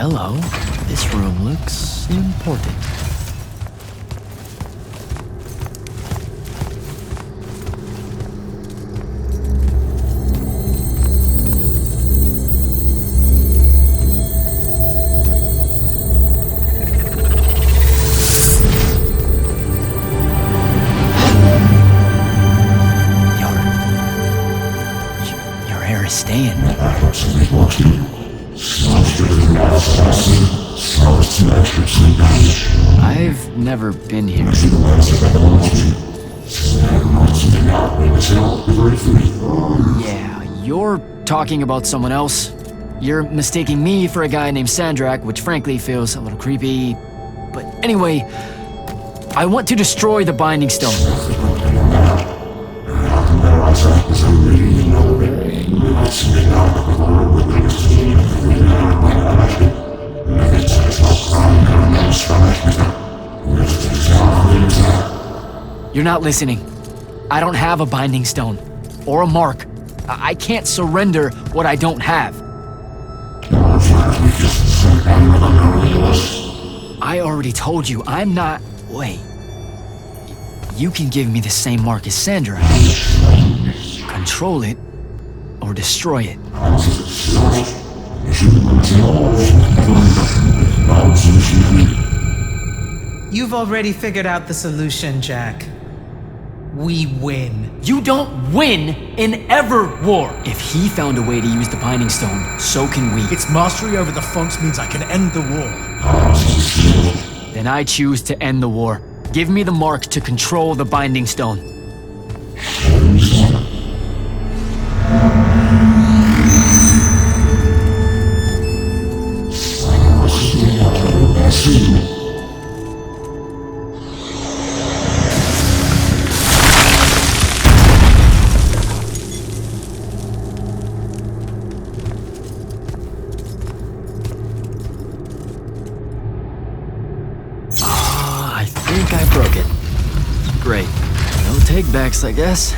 hello. This room looks important. Your hair is staying. I've never been here. Yeah, you're talking about someone else. You're mistaking me for a guy named Sandrak, which frankly feels a little creepy. But anyway, I want to destroy the Binding Stone. You're not listening. I don't have a Binding Stone. Or a mark. I can't surrender what I don't have. I already told you, I'm not... Wait. You can give me the same mark as Sandra. Control it, or destroy it. You've already figured out the solution, Jack. We win. You don't win in Ever War! If he found a way to use the Binding Stone, so can we. Its mastery over the fonts means I can end the war. Then I choose to end the war. Give me the mark to control the Binding Stone. I think I broke it. Great. No take-backs, I guess.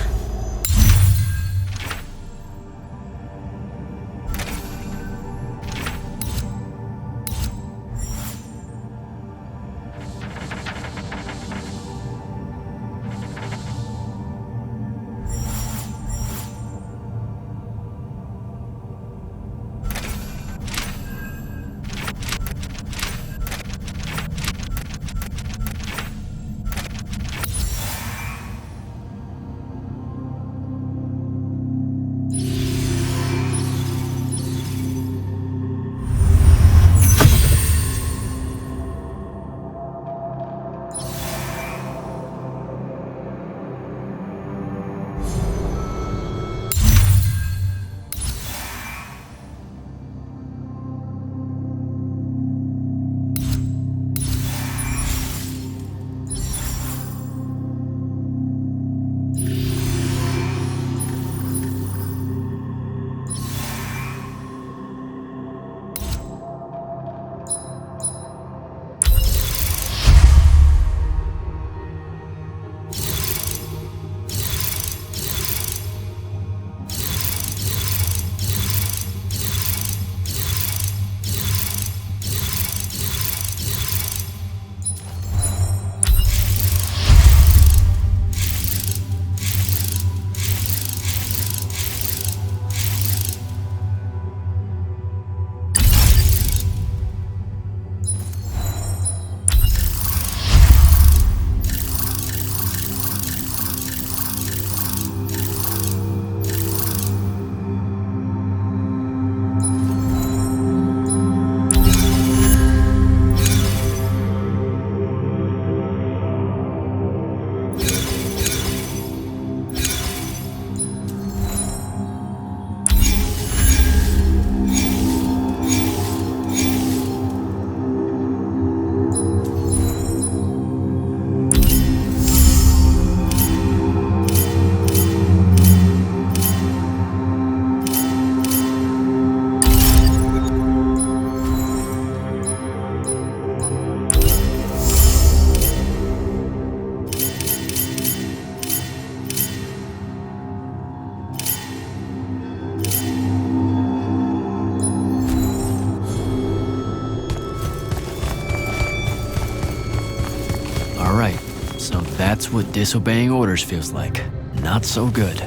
That's what disobeying orders feels like. Not so good.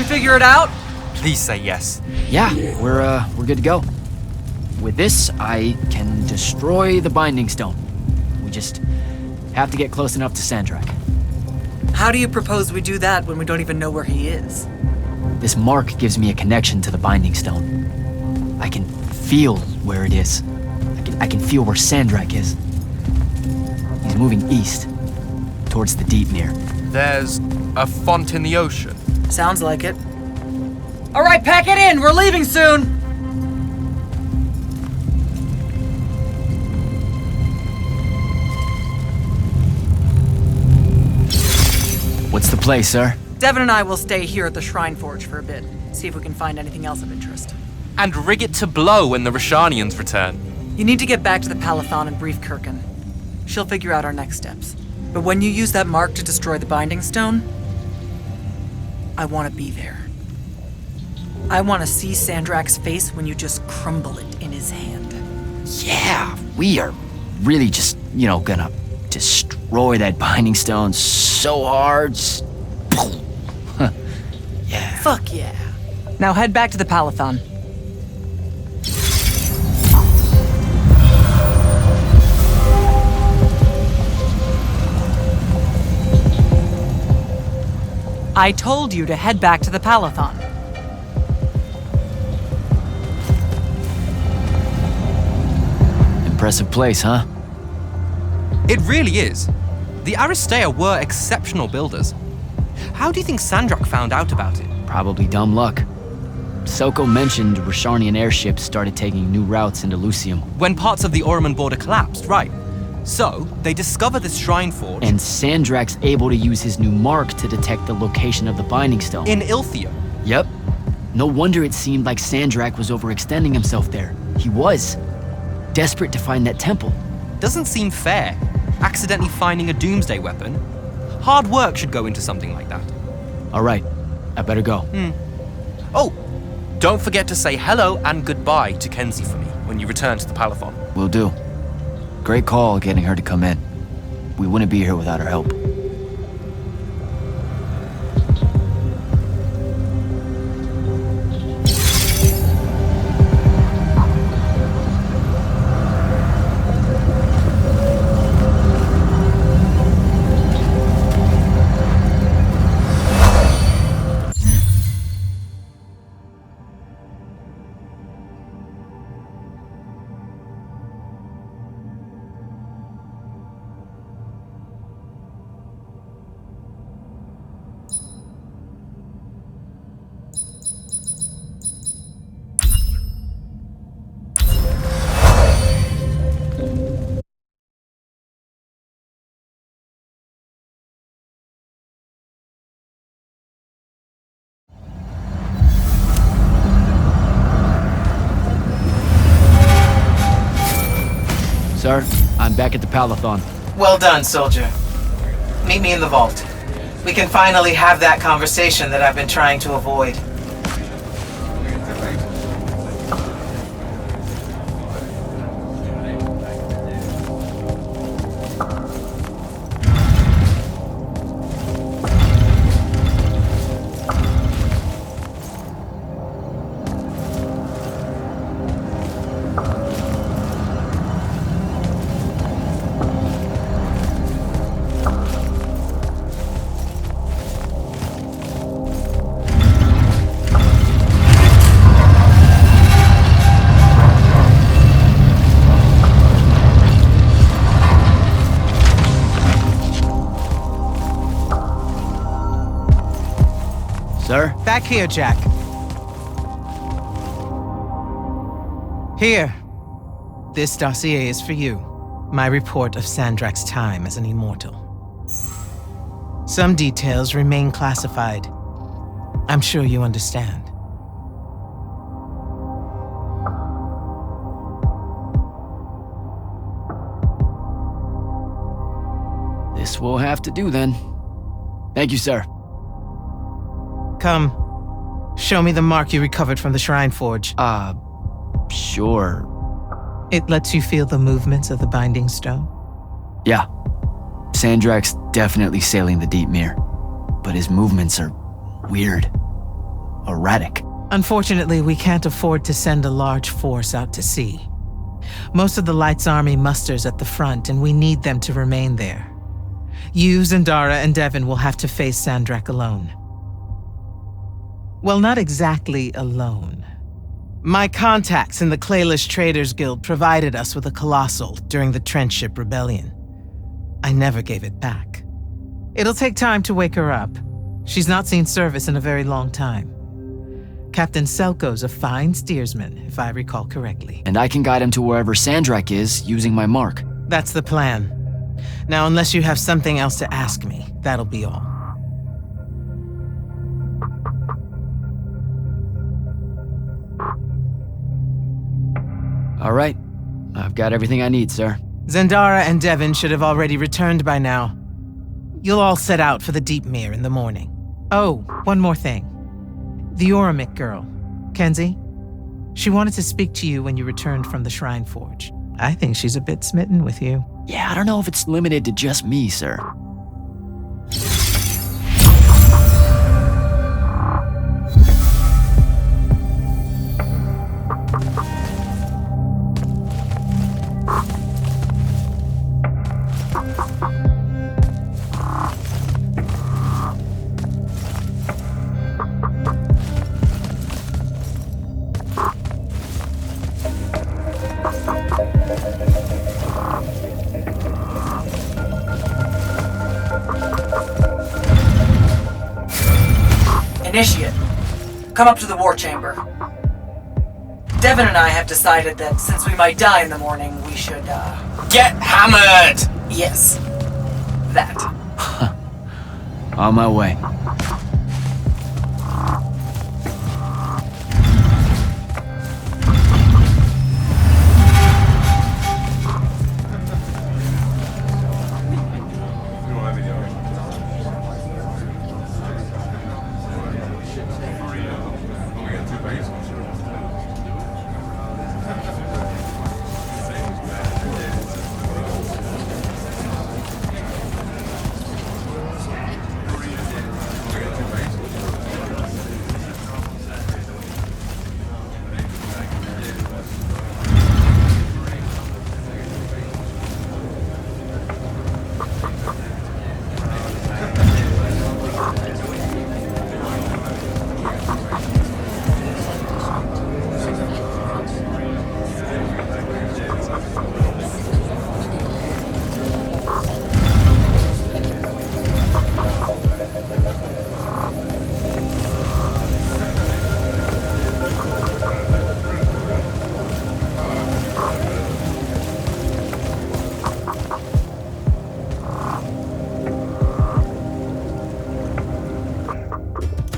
Figure it out? Please say yes. Yeah, we're good to go. With this, I can destroy the Binding Stone. We just have to get close enough to Sandrak. How do you propose we do that when we don't even know where he is? This mark gives me a connection to the Binding Stone. I can feel where it is. I can feel where Sandrak is. He's moving east, towards the Deepmere. There's a font in the ocean. Sounds like it. All right, pack it in. We're leaving soon. What's the play, sir? Devin and I will stay here at the Shrine Forge for a bit. See if we can find anything else of interest. And rig it to blow when the Rashanians return. You need to get back to the Palathon and brief Kirkin. She'll figure out our next steps. But when you use that mark to destroy the Binding Stone, I want to be there. I want to see Sandrak's face when you just crumble it in his hand. Yeah, we are really just, gonna destroy that Binding Stone so hard. Yeah. Fuck yeah. Now head back to the Palathon. I told you to head back to the Palathon. Impressive place, huh? It really is. The Aristeia were exceptional builders. How do you think Sandrak found out about it? Probably dumb luck. Soko mentioned Rashanian airships started taking new routes into Lucium. When parts of the Orman border collapsed, right? So, they discover this shrine forge... And Sandrak's able to use his new mark to detect the location of the Binding Stone. in Ilthia. Yep. No wonder it seemed like Sandrak was overextending himself there. He was. Desperate to find that temple. Doesn't seem fair. Accidentally finding a doomsday weapon. Hard work should go into something like that. All right, I better go. Oh, don't forget to say hello and goodbye to Kenzie for me when you return to the Palathon. Will do. Great call getting her to come in. We wouldn't be here without her help. Sir, I'm back at the Palathon. Well done, soldier. Meet me in the vault. We can finally have that conversation that I've been trying to avoid. Sir? Back here, Jack. Here. This dossier is for you. My report of Sandrak's time as an immortal. Some details remain classified. I'm sure you understand. This will have to do then. Thank you, sir. Come. Show me the mark you recovered from the Shrine Forge. Sure. It lets you feel the movements of the Binding Stone? Yeah. Sandrak's definitely sailing the deep mirror, but his movements are weird. Erratic. Unfortunately, we can't afford to send a large force out to sea. Most of the Light's army musters at the front, and we need them to remain there. You, Zendara, and Devon will have to face Sandrak alone. Well, not exactly alone. My contacts in the Clayless Traders Guild provided us with a Colossal during the Trenchship Rebellion. I never gave it back. It'll take time to wake her up. She's not seen service in a very long time. Captain Selko's a fine steersman, if I recall correctly. And I can guide him to wherever Sandrak is using my mark. That's the plan. Now, unless you have something else to ask me, that'll be all. All right. I've got everything I need, sir. Zendara and Devon should have already returned by now. You'll all set out for the Deep Mere in the morning. Oh, one more thing. The Oromik girl, Kenzie, she wanted to speak to you when you returned from the Shrine Forge. I think she's a bit smitten with you. Yeah, I don't know if it's limited to just me, sir. Initiate, come up to the war chamber. Devon and I have decided that since we might die in the morning, we should, Get hammered! yes. That. On my way.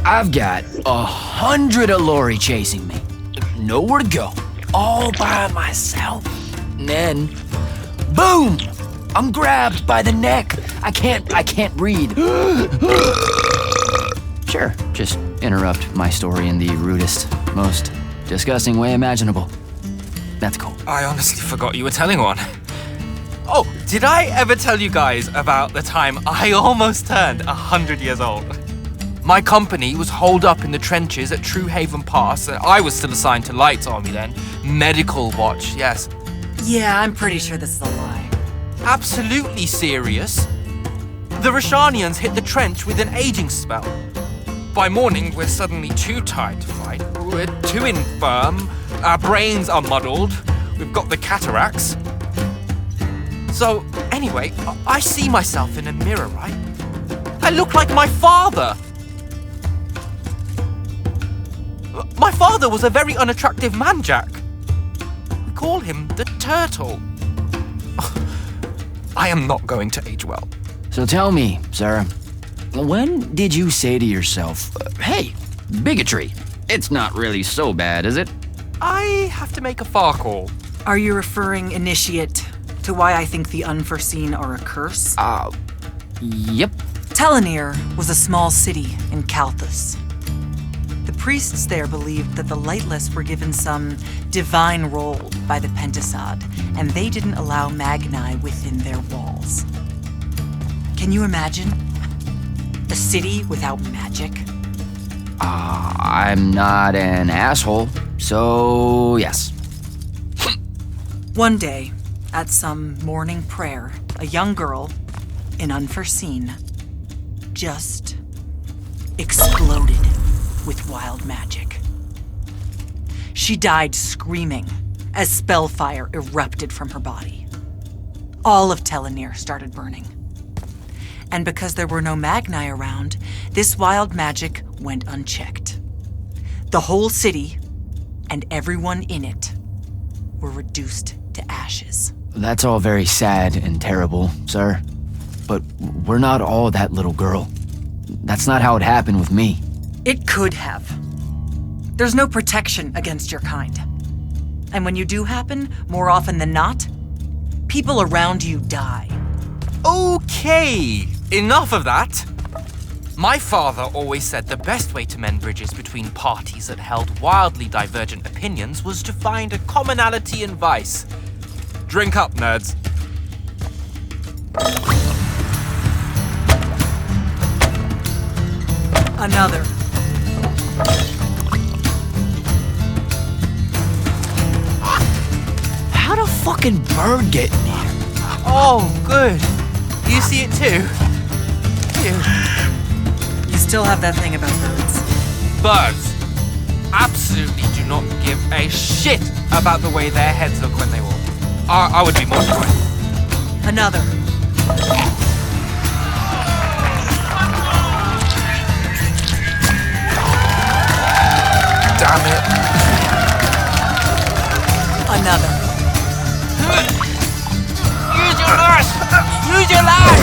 I've got 100 Allori chasing me. Nowhere to go. All by myself. And then, boom! I'm grabbed by the neck. I can't breathe. Sure, just interrupt my story in the rudest, most disgusting way imaginable. That's cool. I honestly forgot you were telling one. Oh, did I ever tell you guys about the time I almost turned 100 years old? My company was holed up in the trenches at True Haven Pass, and I was still assigned to Light's army then. Medical watch, yes. Yeah, I'm pretty sure this is a lie. Absolutely serious. The Rashanians hit the trench with an aging spell. By morning, we're suddenly too tired to fight. We're too infirm. Our brains are muddled. We've got the cataracts. So, anyway, I see myself in a mirror, right? I look like my father. My father was a very unattractive man, Jack. We call him the Turtle. I am not going to age well. So tell me, Sarah, when did you say to yourself, hey, bigotry. It's not really so bad, is it? I have to make a far call. Are you referring, Initiate, to why I think the unforeseen are a curse? Yep. Telenir was a small city in Kalthus. The priests there believed that the Lightless were given some divine role by the Pentasod, and they didn't allow Magni within their walls. Can you imagine? A city without magic? I'm not an asshole, so yes. One day, at some morning prayer, a young girl, in Unforeseen, just exploded with wild magic. She died screaming as spellfire erupted from her body. All of Telenir started burning. And because there were no Magni around, this wild magic went unchecked. The whole city, and everyone in it, were reduced to ashes. That's all very sad and terrible, sir. But we're not all that little girl. That's not how it happened with me. It could have. There's no protection against your kind. And when you do happen, more often than not, people around you die. Okay, enough of that. My father always said the best way to mend bridges between parties that held wildly divergent opinions was to find a commonality in vice. Drink up, nerds. Another. How'd a fucking bird get in here? Oh, good. You see it too? Phew. You still have that thing about birds. Birds absolutely do not give a shit about the way their heads look when they walk. I would be mortified. Another. Damn it. Another. Use your lash! Use your lash!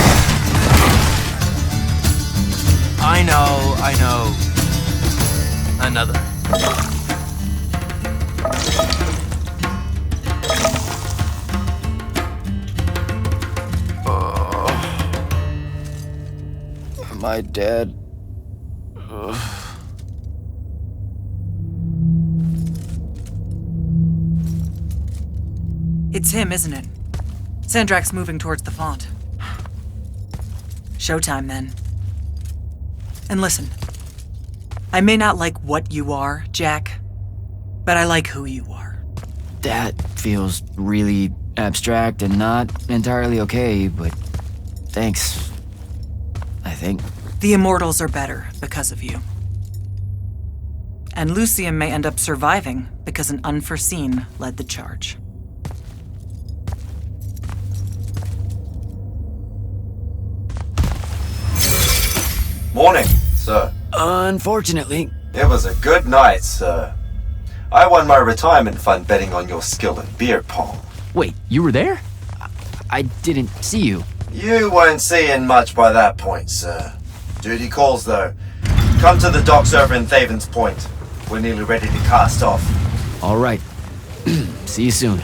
I know. Another. Am I dead? It's him, isn't it? Sandrak's moving towards the font. Showtime, then. And listen, I may not like what you are, Jack, but I like who you are. That feels really abstract and not entirely okay, but thanks. I think. The Immortals are better because of you. And Lucium may end up surviving because an Unforeseen led the charge. Morning, sir. Unfortunately, It was a good night, sir. I won my retirement fund betting on your skill at beer pong. wait, you were there? I didn't see you. You weren't seeing much by that point, sir. Duty calls, though. Come to the docks over in Thaven's Point. We're nearly ready to cast off. All right. See you soon.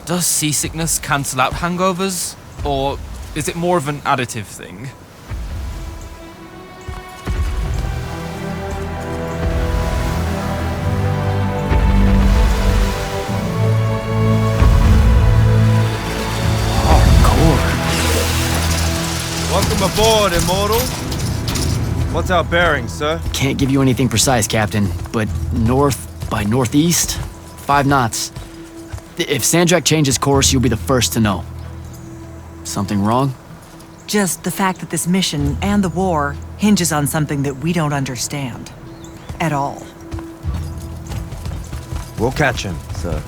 Does seasickness cancel out hangovers? Or is it more of an additive thing? Welcome aboard, Immortal. What's our bearing, sir? Can't give you anything precise, Captain, but north by northeast, 5 knots. If Sandrak changes course, you'll be the first to know. Something wrong? Just the fact that this mission and the war hinges on something that we don't understand. At all. We'll catch him, sir.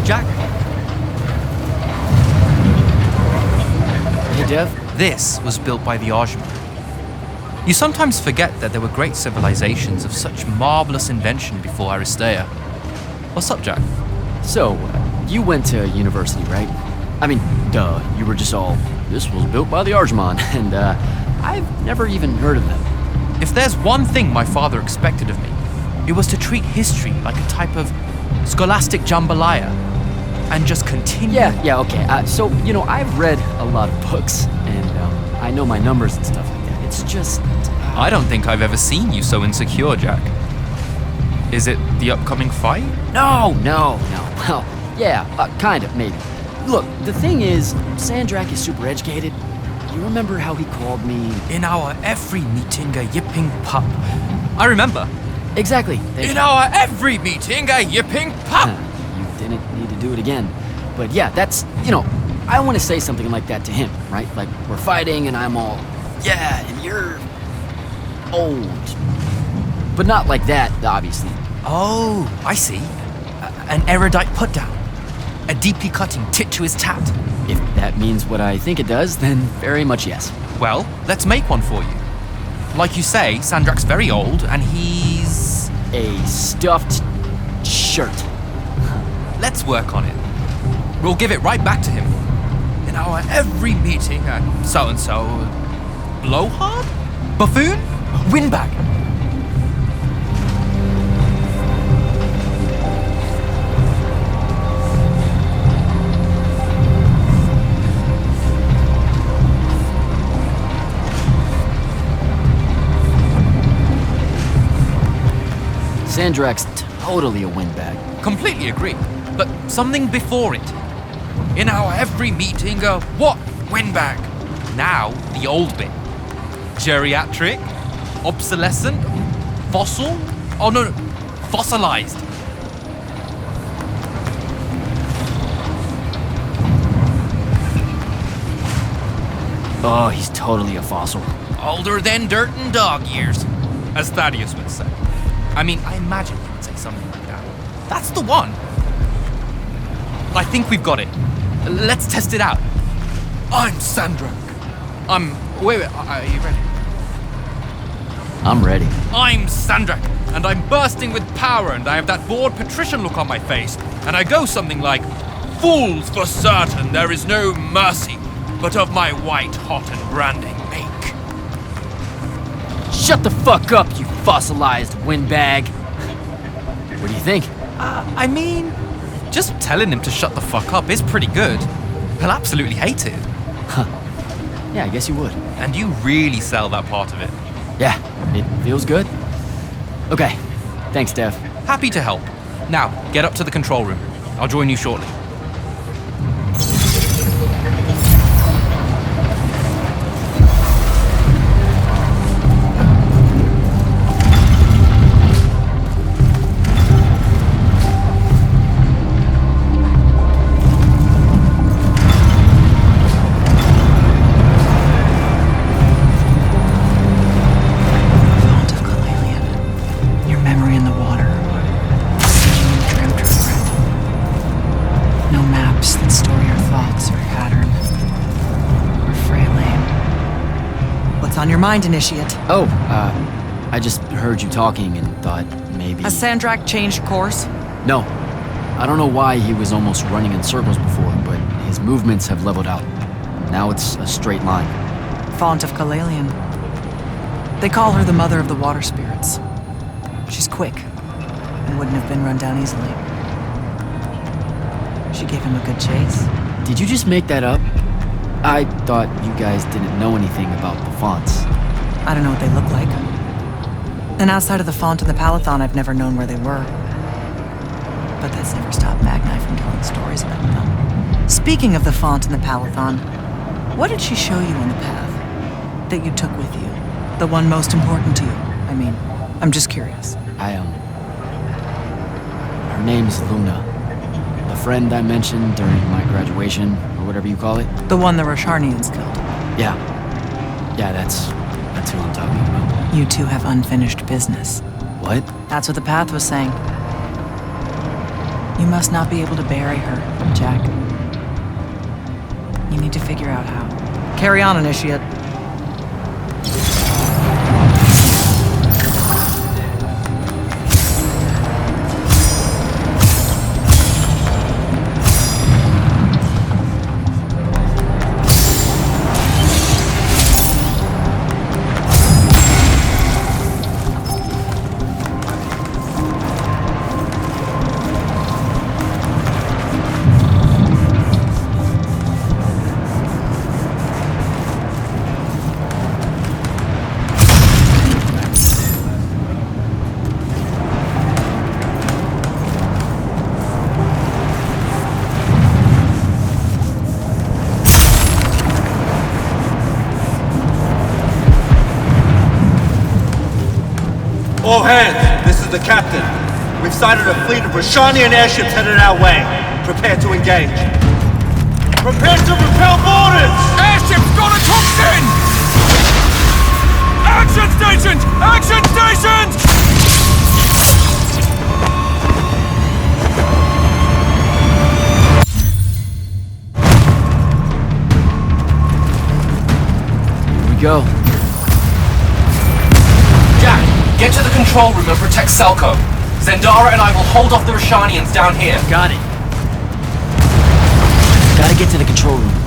Jack? Hey, Dev? This was built by the Ajman. You sometimes forget that there were great civilizations of such marvelous invention before Aristea. What's up, Jack? So, you went to university, right? I mean, duh, you were just all, this was built by the Arjman, and I've never even heard of them. If there's one thing my father expected of me, it was to treat history like a type of scholastic jambalaya, and just continue. Yeah, okay. So, I've read a lot of books, and I know my numbers and stuff like that. It's just... I don't think I've ever seen you so insecure, Jack. Is it the upcoming fight? No. Well, yeah, kind of, maybe. Look, the thing is, Sandrak is super educated. You remember how he called me... In our every meeting, a yipping pup. I remember. Exactly. In our every meeting, a yipping pup! You didn't need to do it again. But yeah, that's, I want to say something like that to him, right? Like, we're fighting and I'm all, yeah, and you're old. But not like that, obviously. Oh, I see. An erudite put-down. A deeply cutting tit to his tat. If that means what I think it does, then very much yes. Well, let's make one for you. Like you say, Sandrak's very old, and he's... a stuffed shirt. Let's work on it. We'll give it right back to him. In our every meeting, so-and-so... Blowhard? Buffoon? Windbag? Sandrak's totally a windbag. Completely agree. But something before it. In our every meeting, what? Windbag. Now, the old bit. Geriatric? Obsolescent? Fossil? Oh, no. Fossilized. Oh, he's totally a fossil. Older than dirt and dog years, as Thaddeus would say. I mean, I imagine he would say something like that. That's the one. I think we've got it. Let's test it out. I'm Sandrak. Wait, are you ready? I'm ready. I'm Sandrak, and I'm bursting with power, and I have that bored patrician look on my face, and I go something like, "Fools, for certain, there is no mercy, but of my white-hot and branding make." Shut the fuck up, you fossilized windbag. What do you think? I mean, just telling him to shut the fuck up is pretty good. He'll absolutely hate it. Yeah, I guess you would. And you really sell that part of it. Yeah, it feels good. Okay, thanks, Dev. Happy to help. Now, get up to the control room. I'll join you shortly. Font of Calalian. Your memory in the water. Seeing you dreamt or breath. No maps that store your thoughts or pattern. Or Freylane. What's on your mind, Initiate? Oh, I just heard you talking and thought maybe... Has Sandrak changed course? No. I don't know why he was almost running in circles before, but his movements have leveled out. Now it's a straight line. Font of Calalian. They call her the mother of the water spirits. She's quick, and wouldn't have been run down easily. She gave him a good chase. Did you just make that up? I thought you guys didn't know anything about the fonts. I don't know what they look like. And outside of the font and the Palathon, I've never known where they were. But that's never stopped Magni from telling stories about them. Speaking of the font and the Palathon, what did she show you on the path that you took with you? The one most important to you? I mean, I'm just curious. Her name's Luna. The friend I mentioned during my graduation, or whatever you call it. The one the Rosharnians killed. Yeah. Yeah, that's who I'm talking about. You two have unfinished business. What? That's what the path was saying. You must not be able to bury her, Jack. You need to figure out how. Carry on, Initiate. All hands, this is the captain. We've sighted a fleet of Rosharnian airships headed our way. Prepare to engage. Prepare to repel boarders! Airship's got a toxin! Action stations! Action stations! Here we go. Jack, get to the control room and protect Selko. Zendara and I will hold off the Rosharnians down here. Got it. Gotta get to the control room.